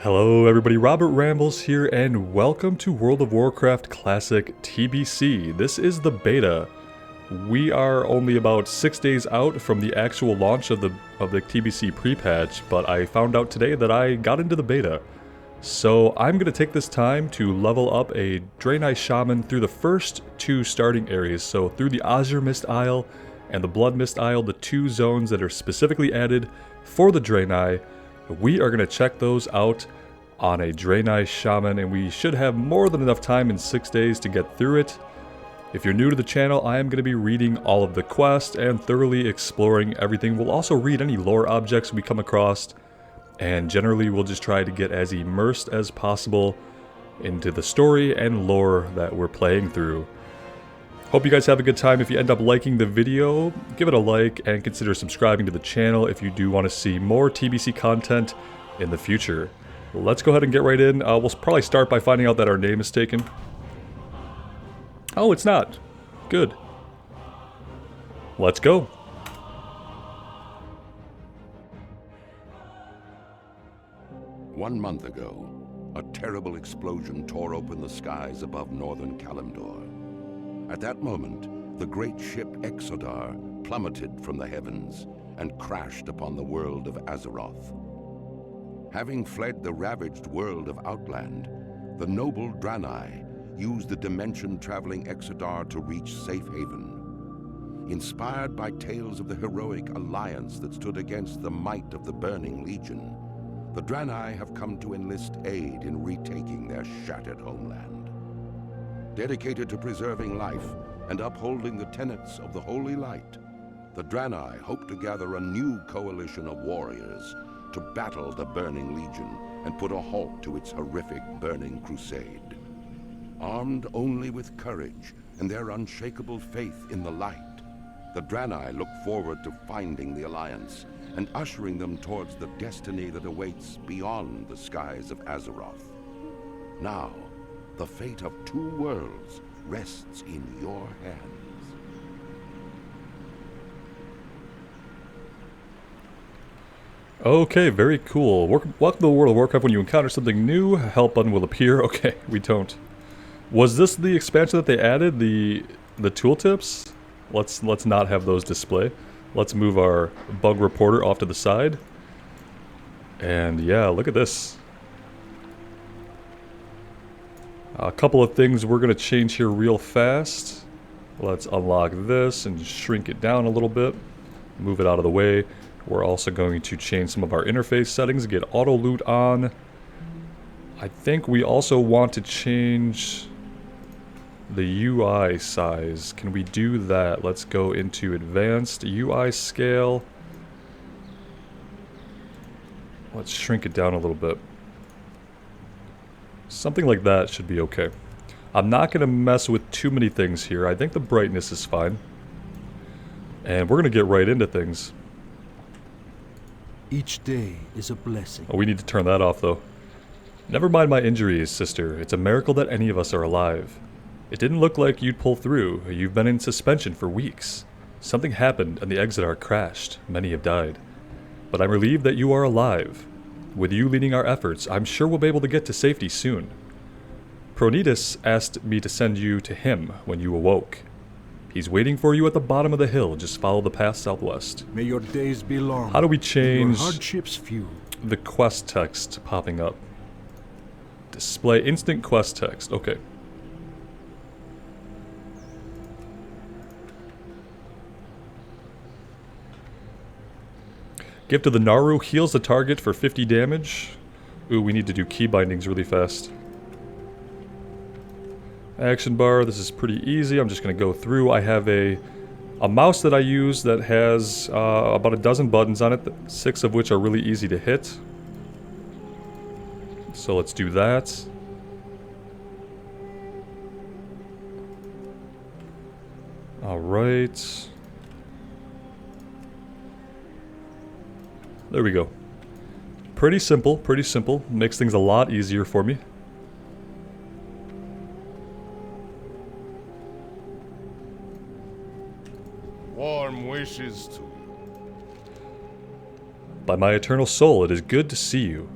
Hello everybody, Robert Rambles here and welcome to World of Warcraft Classic TBC. This is the beta. We are only about 6 days out from the actual launch of the TBC pre-patch, but I found out today that I got into the beta. So I'm going to take this time to level up a Draenei Shaman through the first two starting areas, so through the Azuremyst Isle and the Bloodmyst Isle, the two zones that are specifically added for the Draenei. We are going to check those out on a Draenei Shaman, and we should have more than enough time in 6 days to get through it. If you're new to the channel, I am going to be reading all of the quests and thoroughly exploring everything. We'll also read any lore objects we come across, and generally we'll just try to get as immersed as possible into the story and lore that we're playing through. Hope you guys have a good time. If you end up liking the video, give it a like and consider subscribing to the channel if you do want to see more TBC content in the future. Let's go ahead and get right in. We'll probably start by finding out that our name is taken. Oh, it's not. Good. Let's go. One month ago, a terrible explosion tore open the skies above northern Kalimdor. At that moment, the great ship Exodar plummeted from the heavens and crashed upon the world of Azeroth. Having fled the ravaged world of Outland, the noble Draenei used the dimension-traveling Exodar to reach safe haven. Inspired by tales of the heroic alliance that stood against the might of the Burning Legion, the Draenei have come to enlist aid in retaking their shattered homeland. Dedicated to preserving life and upholding the tenets of the Holy Light, the Draenei hope to gather a new coalition of warriors to battle the Burning Legion and put a halt to its horrific burning crusade. Armed only with courage and their unshakable faith in the light, the Draenei look forward to finding the Alliance and ushering them towards the destiny that awaits beyond the skies of Azeroth. Now, the fate of two worlds rests in your hands. Okay, very cool. Welcome to the World of Warcraft. When you encounter something new, help button will appear. Okay, we don't. Was this the expansion that they added? The tooltips? Let's not have those display. Let's move our bug reporter off to the side. And yeah, look at this. A couple of things we're going to change here real fast. Let's unlock this and shrink it down a little bit. Move it out of the way. We're also going to change some of our interface settings, get auto loot on. I think we also want to change the UI size. Can we do that? Let's go into advanced UI scale. Let's shrink it down a little bit. Something like that should be okay. I'm not going to mess with too many things here. I think the brightness is fine. And we're going to get right into things. Each day is a blessing. Oh, we need to turn that off though. Never mind my injuries, sister. It's a miracle that any of us are alive. It didn't look like you'd pull through. You've been in suspension for weeks. Something happened and the Exodar crashed. Many have died. But I'm relieved that you are alive. With you leading our efforts, I'm sure we'll be able to get to safety soon. Pronitas asked me to send you to him when you awoke. He's waiting for you at the bottom of the hill. Just follow the path southwest. May your days be long. How do we change your hardships few? The quest text popping up? Display instant quest text. Okay. Gift of the Naru heals the target for 50 damage. Ooh, we need to do key bindings really fast. Action bar, this is pretty easy. I'm just going to go through. I have a mouse that I use that has about a dozen buttons on it, 6 of which are really easy to hit. So let's do that. Alright. There we go. Pretty simple, pretty simple. Makes things a lot easier for me. Warm wishes to By my eternal soul, it is good to see you.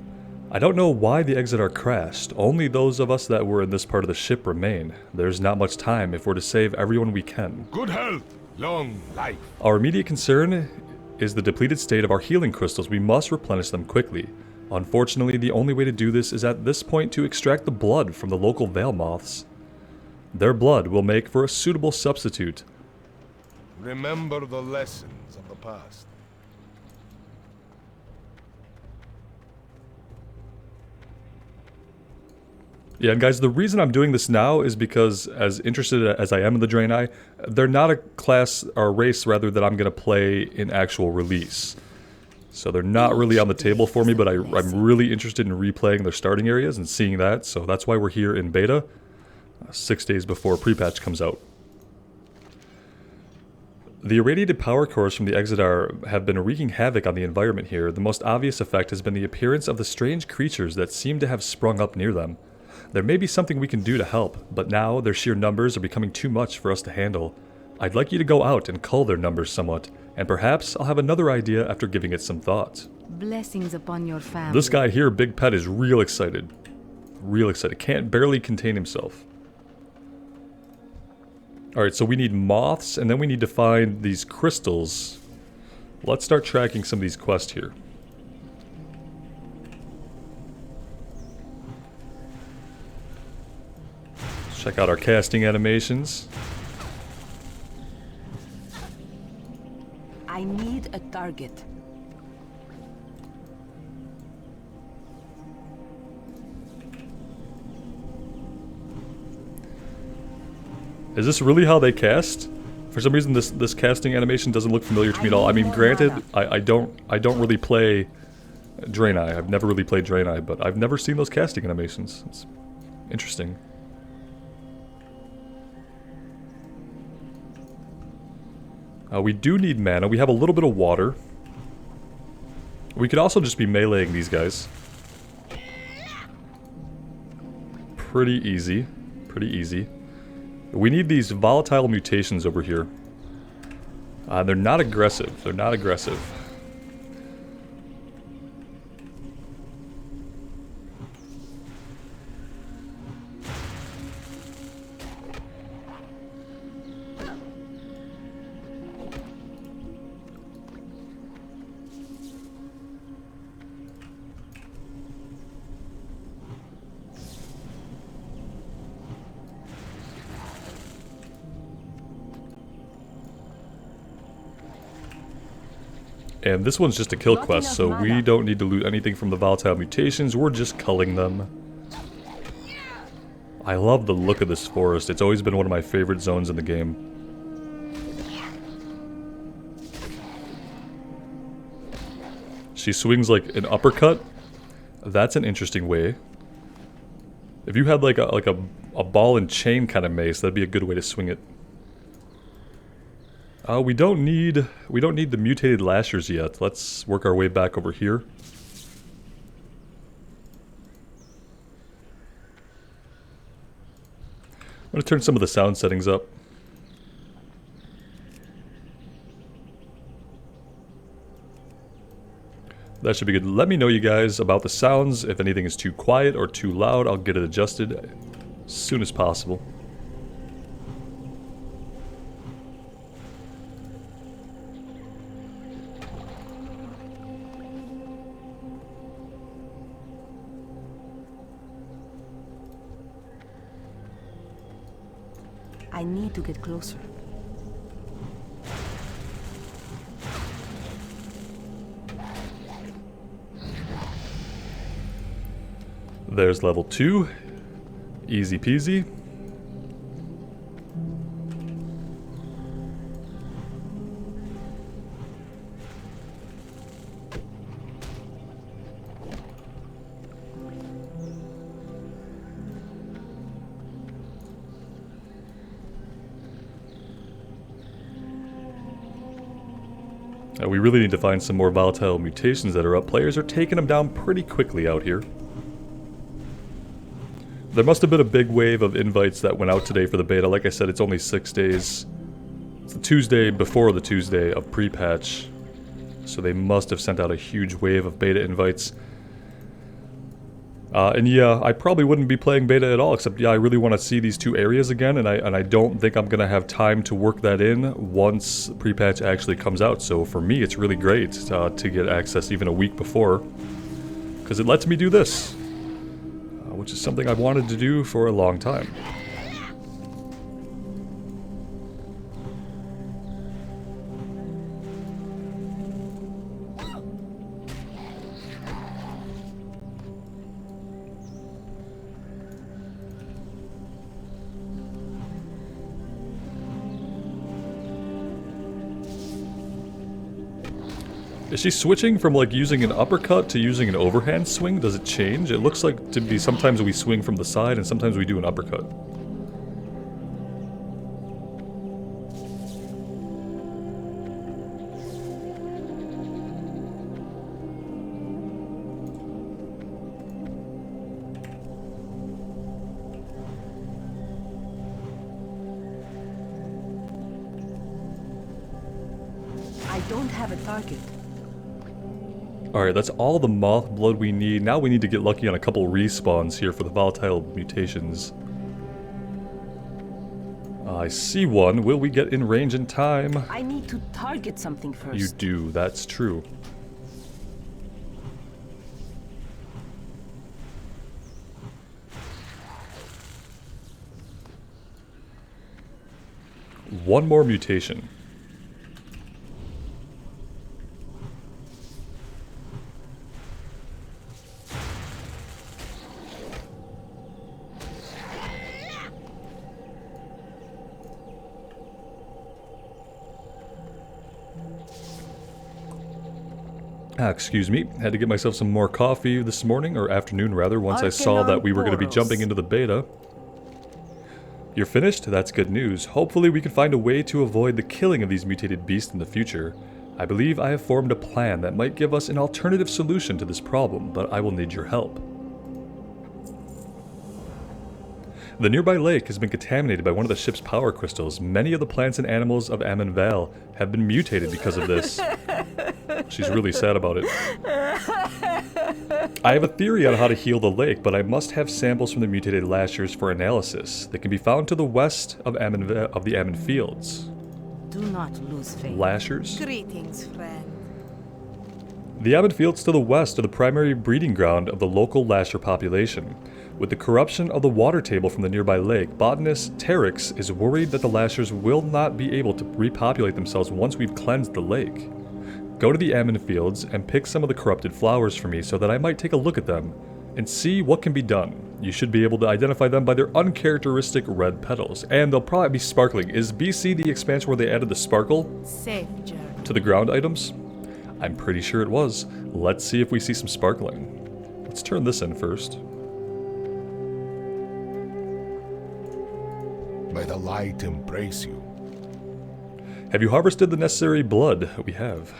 I don't know why the Exodar crashed. Only those of us that were in this part of the ship remain. There's not much time if we're to save everyone we can. Good health, long life. Our immediate concern is the depleted state of our healing crystals. We must replenish them quickly. Unfortunately, the only way to do this is at this point to extract the blood from the local Veil Moths. Their blood will make for a suitable substitute. Remember the lessons of the past. Yeah, and guys, the reason I'm doing this now is because, as interested as I am in the Draenei, they're not a class, or a race rather, that I'm going to play in actual release. So they're not really on the table for me, but I'm really interested in replaying their starting areas and seeing that, so that's why we're here in beta, 6 days before pre-patch comes out. The irradiated power cores from the Exodar have been wreaking havoc on the environment here. The most obvious effect has been the appearance of the strange creatures that seem to have sprung up near them. There may be something we can do to help, but now their sheer numbers are becoming too much for us to handle. I'd like you to go out and cull their numbers somewhat, and perhaps I'll have another idea after giving it some thought. Blessings upon your family. This guy here, Big Pet, is real excited. Real excited. Can't barely contain himself. Alright, so we need moths, and then we need to find these crystals. Let's start tracking some of these quests here. Check out our casting animations. I need a target. Is this really how they cast? For some reason, this casting animation doesn't look familiar to me at all. I mean, granted, I don't really play Draenei. I've never really played Draenei, but I've never seen those casting animations. It's interesting. We do need mana. We have a little bit of water. We could also just be meleeing these guys. Pretty easy. Pretty easy. We need these volatile mutations over here. They're not aggressive. They're not aggressive. And this one's just a kill quest, so we don't need to loot anything from the volatile mutations, we're just culling them. I love the look of this forest, it's always been one of my favorite zones in the game. She swings like an uppercut. That's an interesting way. If you had like a ball and chain kind of mace, that'd be a good way to swing it. We don't need the mutated lashers yet. Let's work our way back over here. I'm going to turn some of the sound settings up. That should be good. Let me know, you guys, about the sounds. If anything is too quiet or too loud, I'll get it adjusted as soon as possible. I need to get closer. There's level 2. Easy peasy. We really need to find some more volatile mutations that are up. Players are taking them down pretty quickly out here. There must have been a big wave of invites that went out today for the beta. Like I said, it's only 6 days. It's the Tuesday before the Tuesday of pre-patch. So they must have sent out a huge wave of beta invites. And yeah, I probably wouldn't be playing beta at all, except yeah, I really want to see these two areas again, and I don't think I'm gonna have time to work that in once pre-patch actually comes out. So for me, it's really great to get access even a week before, because it lets me do this, which is something I've wanted to do for a long time. Is she switching from like using an uppercut to using an overhand swing? Does it change? It looks like to be sometimes we swing from the side and sometimes we do an uppercut. I don't have a target. Alright, that's all the moth blood we need. Now we need to get lucky on a couple respawns here for the volatile mutations. I see one. Will we get in range in time? I need to target something first. You do, that's true. One more mutation. Excuse me, had to get myself some more coffee this morning, or afternoon rather, once I saw that we were going to be jumping into the beta. You're finished? That's good news. Hopefully we can find a way to avoid the killing of these mutated beasts in the future. I believe I have formed a plan that might give us an alternative solution to this problem, but I will need your help. The nearby lake has been contaminated by one of the ship's power crystals. Many of the plants and animals of Amon Val have been mutated because of this. She's really sad about it. I have a theory on how to heal the lake, but I must have samples from the mutated lashers for analysis. They can be found to the west of the Amon Fields. Do not lose faith. Lashers? Greetings, friend. The Amon Fields to the west are the primary breeding ground of the local lasher population. With the corruption of the water table from the nearby lake, botanist Teryx is worried that the lashers will not be able to repopulate themselves once we've cleansed the lake. Go to the Amon Fields and pick some of the corrupted flowers for me so that I might take a look at them and see what can be done. You should be able to identify them by their uncharacteristic red petals, and they'll probably be sparkling. Is BC the expansion where they added the sparkle Safe journey. to the ground items? I'm pretty sure it was. Let's see if we see some sparkling. Let's turn this in first. May the light embrace you. Have you harvested the necessary blood? We have.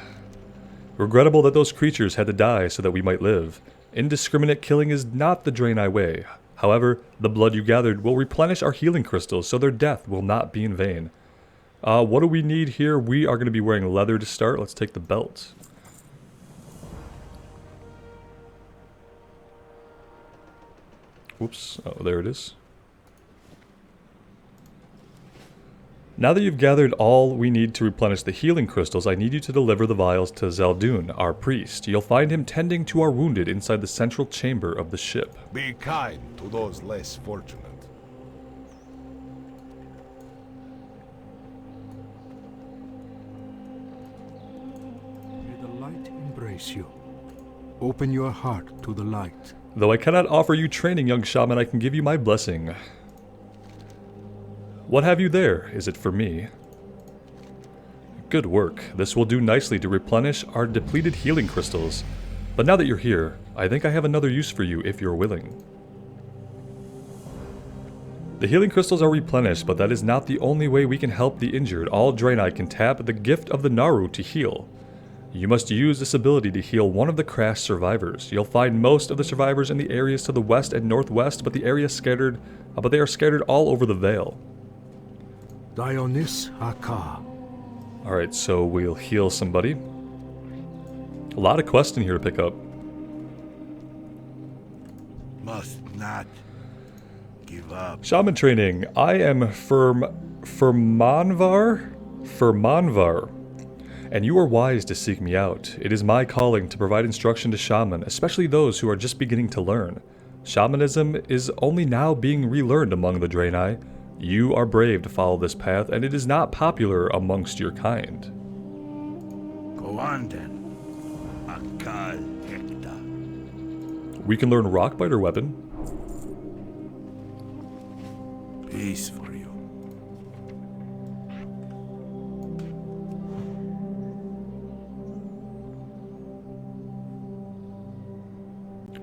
Regrettable that those creatures had to die so that we might live. Indiscriminate killing is not the Draenei way. However, the blood you gathered will replenish our healing crystals, so their death will not be in vain. What do we need here? We are going to be wearing leather to start. Let's take the belt. Whoops. Oh, there it is. Now that you've gathered all we need to replenish the healing crystals, I need you to deliver the vials to Zaldun, our priest. You'll find him tending to our wounded inside the central chamber of the ship. Be kind to those less fortunate. May the light embrace you. Open your heart to the light. Though I cannot offer you training, young shaman, I can give you my blessing. What have you there? Is it for me? Good work. This will do nicely to replenish our depleted healing crystals. But now that you're here, I think I have another use for you if you're willing. The healing crystals are replenished, but that is not the only way we can help the injured. All Draenei can tap the gift of the Naru to heal. You must use this ability to heal one of the crash survivors. You'll find most of the survivors in the areas to the west and northwest, but they are scattered all over the Vale. Dionis Haka. Alright, so we'll heal somebody. A lot of quests in here to pick up. Must not give up. Shaman training. I am Firmanvar, and you are wise to seek me out. It is my calling to provide instruction to shaman, especially those who are just beginning to learn. Shamanism is only now being relearned among the Draenei. You are brave to follow this path, and it is not popular amongst your kind. Go on then. Akal Hekta. We can learn Rockbiter weapon. Peace for you.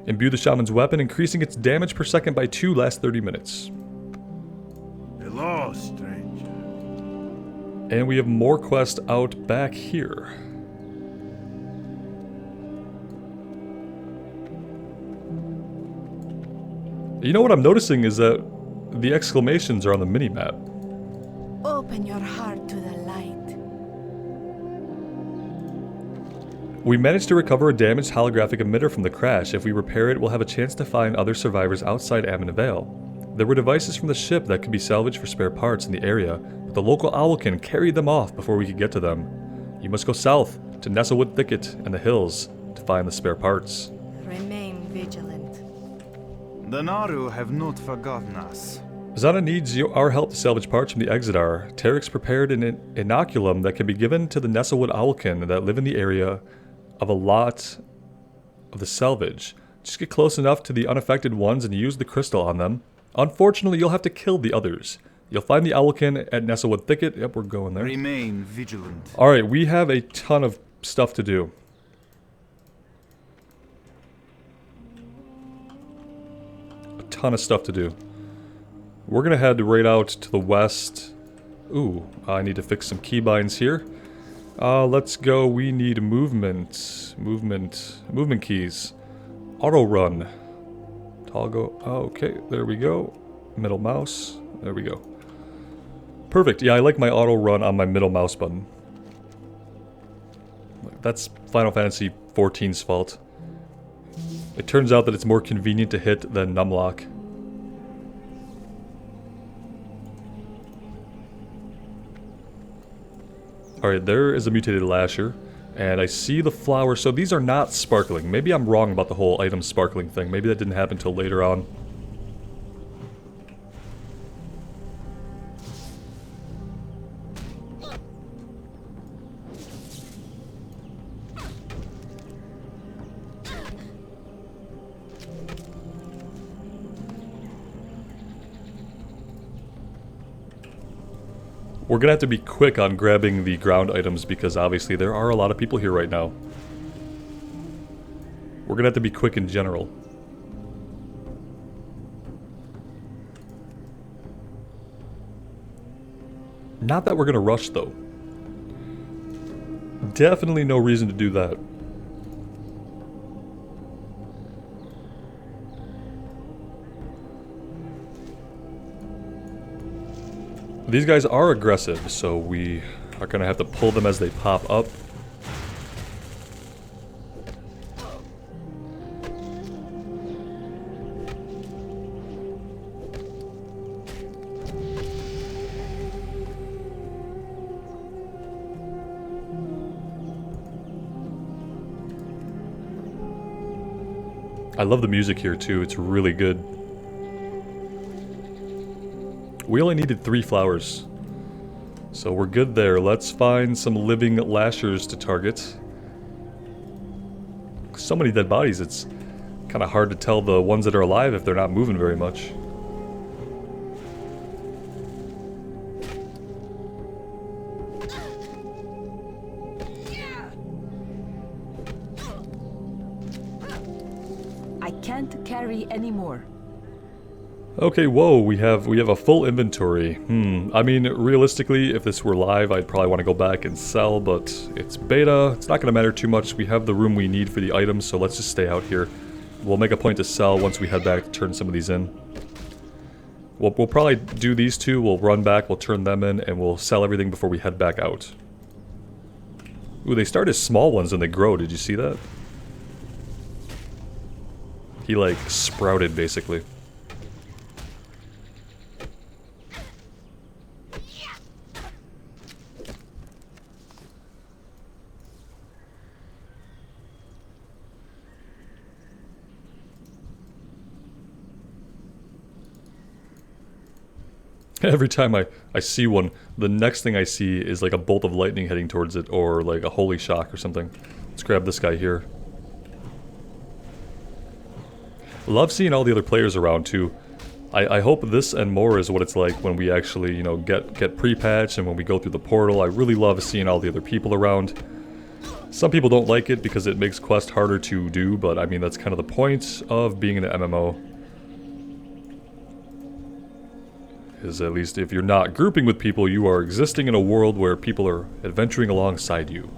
Imbue the shaman's weapon, increasing its damage per second by 2 last 30 minutes. Hello, stranger. And we have more quests out back here. You know what I'm noticing is that the exclamations are on the mini-map. Open your heart to the light. We managed to recover a damaged holographic emitter from the crash. If we repair it, we'll have a chance to find other survivors outside Amon Vale. There were devices from the ship that could be salvaged for spare parts in the area, but the local Owlkin carried them off before we could get to them. You must go south to Nestlewood Thicket and the hills to find the spare parts. Remain vigilant. The Naru have not forgotten us. Zana needs our help to salvage parts from the Exodar. Terex prepared an inoculum that can be given to the Nestlewood Owlkin that live in the area of a lot of the salvage. Just get close enough to the unaffected ones and use the crystal on them. Unfortunately, you'll have to kill the others. You'll find the Owlkin at Nestlewood Thicket. Yep, we're going there. Remain vigilant. Alright, we have a ton of stuff to do. A ton of stuff to do. We're gonna head right out to the west. Ooh, I need to fix some keybinds here. Let's go. We need movement keys. Auto run. Toggle. Okay, there we go. Middle mouse. There we go. Perfect. Yeah, I like my auto run on my middle mouse button. That's Final Fantasy XIV's fault. It turns out that it's more convenient to hit than numlock. Alright, there is a mutated lasher, and I see the flower. So these are not sparkling. Maybe I'm wrong about the whole item sparkling thing. Maybe that didn't happen until later on. We're gonna have to be quick on grabbing the ground items because obviously there are a lot of people here right now. We're gonna have to be quick in general. Not that we're gonna rush though. Definitely no reason to do that. These guys are aggressive, so we are gonna have to pull them as they pop up. I love the music here too, it's really good. We only needed 3 flowers, so we're good there. Let's find some living lashers to target. So many dead bodies, it's kind of hard to tell the ones that are alive if they're not moving very much. I can't carry anymore. Okay, whoa, we have a full inventory. I mean, realistically, if this were live, I'd probably want to go back and sell, but it's beta. It's not going to matter too much. We have the room we need for the items, so let's just stay out here. We'll make a point to sell once we head back to turn some of these in. We'll probably do these two, we'll run back, we'll turn them in, and we'll sell everything before we head back out. Ooh, they start as small ones and they grow, did you see that? He like sprouted basically. Every time I see one, the next thing I see is like a bolt of lightning heading towards it, or like a holy shock or something. Let's grab this guy here. Love seeing all the other players around too. I hope this and more is what it's like when we actually, you know, get pre-patch and when we go through the portal. I really love seeing all the other people around. Some people don't like it because it makes quest harder to do, but I mean that's kind of the point of being an MMO. Is at least if you're not grouping with people, you are existing in a world where people are adventuring alongside you.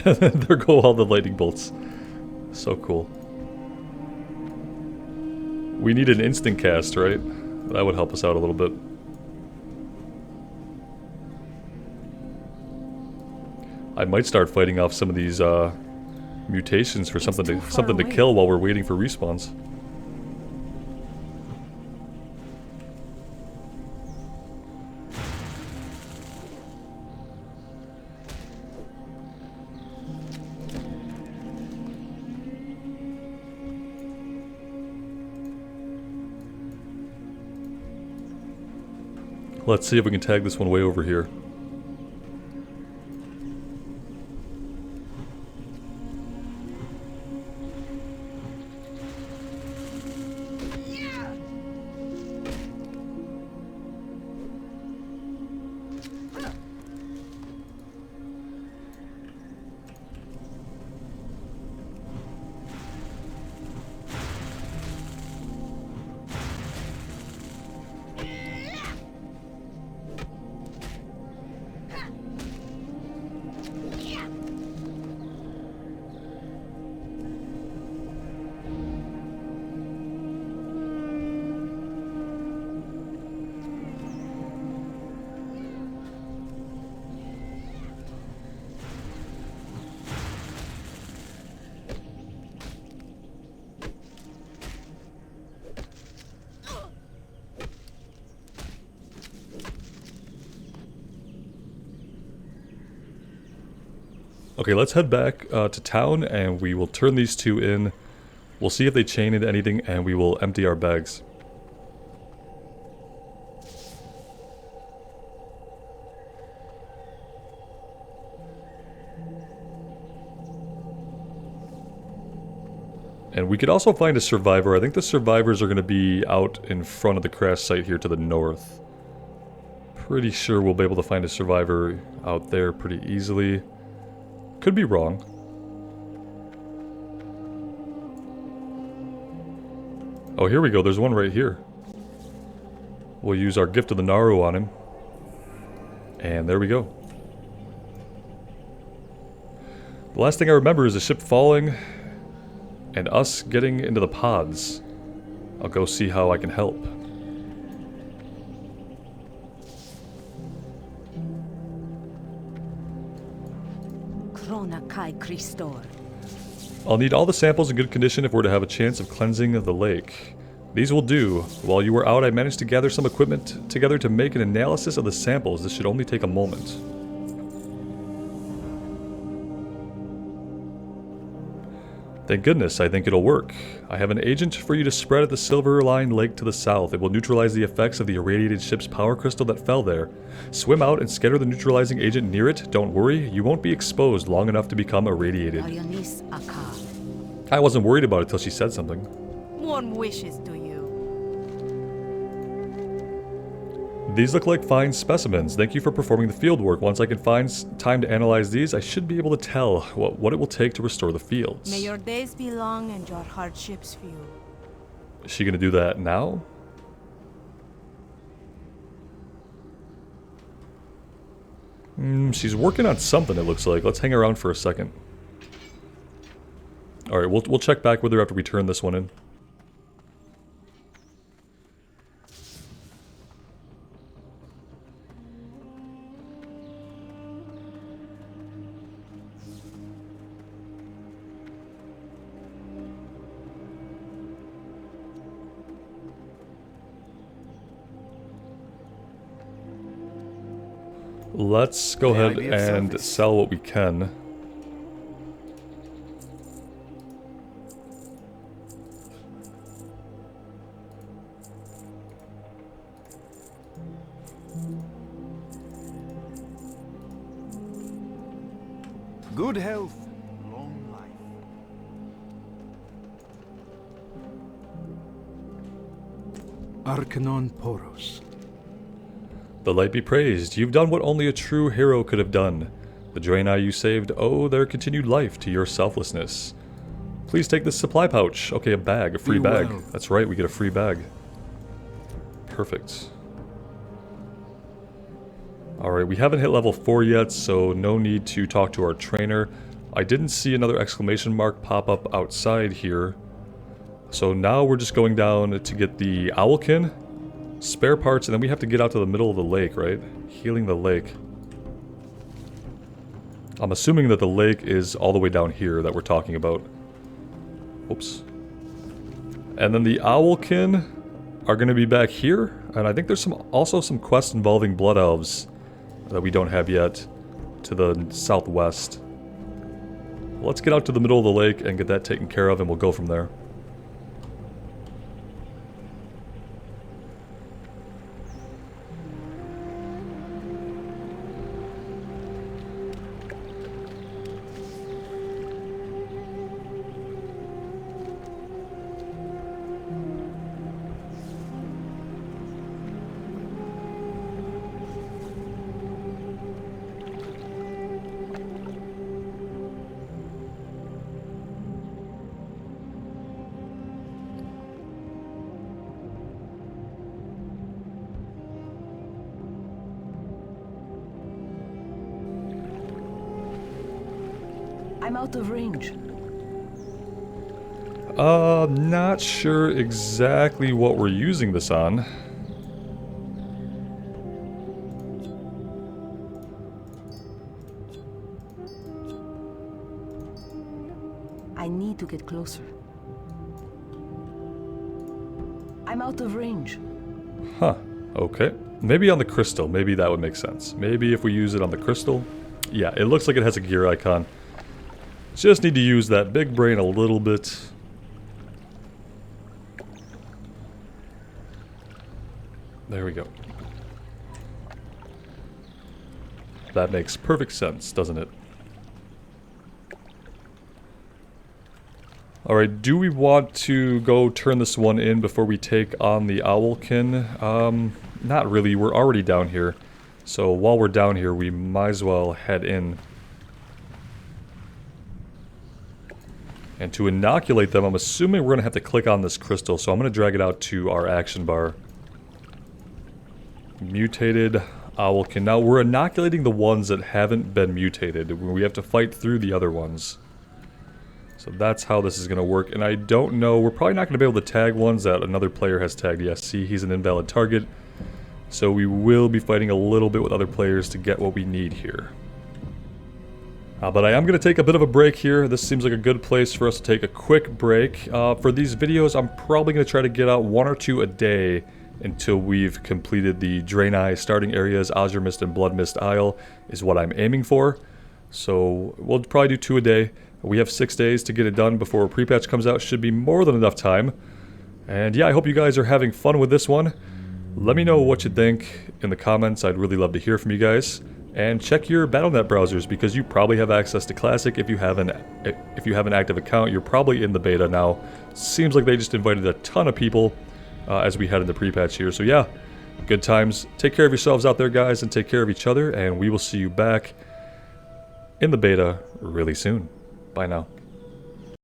There go all the lightning bolts. So cool. We need an instant cast, right? That would help us out a little bit. I might start fighting off some of these mutations for something to kill while we're waiting for respawns. Let's see if we can tag this one way over here. Okay, let's head back to town and we will turn these two in. We'll see if they chain into anything and we will empty our bags. And we could also find a survivor. I think the survivors are going to be out in front of the crash site here to the north. Pretty sure we'll be able to find a survivor out there pretty easily. Could be wrong. Oh, here we go. There's one right here. We'll use our Gift of the Naru on him. And there we go. The last thing I remember is the ship falling and us getting into the pods. I'll go see how I can help. I'll need all the samples in good condition if we're to have a chance of cleansing the lake. These will do. While you were out, I managed to gather some equipment together to make an analysis of the samples. This should only take a moment. Thank goodness, I think it'll work. I have an agent for you to spread at the Silver Line Lake to the south. It will neutralize the effects of the irradiated ship's power crystal that fell there. Swim out and scatter the neutralizing agent near it. Don't worry, you won't be exposed long enough to become irradiated. I wasn't worried about it till she said something. Warm wishes to you. These look like fine specimens. Thank you for performing the field work. Once I can find time to analyze these, I should be able to tell what it will take to restore the fields. May your days be long and your hardships few. Is she gonna do that now? She's working on something, it looks like. Let's hang around for a second. Alright, we'll check back with her after we turn this one in. Let's go ahead and sell what we can. Good health, long life. Arcanon Poros. The light be praised. You've done what only a true hero could have done. The Draenei you saved owe their continued life to your selflessness. Please take this supply pouch. Okay, a bag, a free bag. well. That's right, we get a free bag. Perfect. Alright, we haven't hit level 4 yet, so no need to talk to our trainer. I didn't see another exclamation mark pop up outside here. So now we're just going down to get the Owlkin, spare parts, and then we have to get out to the middle of the lake, right? Healing the lake. I'm assuming that the lake is all the way down here that we're talking about. Oops. And then the Owlkin are going to be back here, and I think there's also some quests involving Blood Elves that we don't have yet to the southwest. Let's get out to the middle of the lake and get that taken care of, and we'll go from there. I'm out of range. Not sure exactly what we're using this on. I need to get closer. I'm out of range. Huh, okay. Maybe on the crystal, maybe that would make sense. Maybe if we use it on the crystal. Yeah, it looks like it has a gear icon. Just need to use that big brain a little bit. There we go. That makes perfect sense, doesn't it? Alright, do we want to go turn this one in before we take on the Owlkin? Not really, we're already down here. So while we're down here, we might as well head in. And to inoculate them, I'm assuming we're going to have to click on this crystal, so I'm going to drag it out to our action bar. Mutated Owlkin. Now, we're inoculating the ones that haven't been mutated. We have to fight through the other ones. So that's how this is going to work. And I don't know, we're probably not going to be able to tag ones that another player has tagged. Yes, see, he's an invalid target. So we will be fighting a little bit with other players to get what we need here. But I am going to take a bit of a break here. This seems like a good place for us to take a quick break. For these videos, I'm probably going to try to get out 1 or 2 a day until we've completed the Draenei starting areas. Azuremyst and Bloodmyst Isle is what I'm aiming for. So we'll probably do 2 a day. We have 6 days to get it done before a pre-patch comes out. Should be more than enough time. And yeah, I hope you guys are having fun with this one. Let me know what you think in the comments. I'd really love to hear from you guys. And check your Battle.net browsers because you probably have access to Classic. If you have an active account, you're probably in the beta now. Seems like they just invited a ton of people as we head into pre-patch here. So yeah, good times. Take care of yourselves out there, guys, and take care of each other. And we will see you back in the beta really soon. Bye now.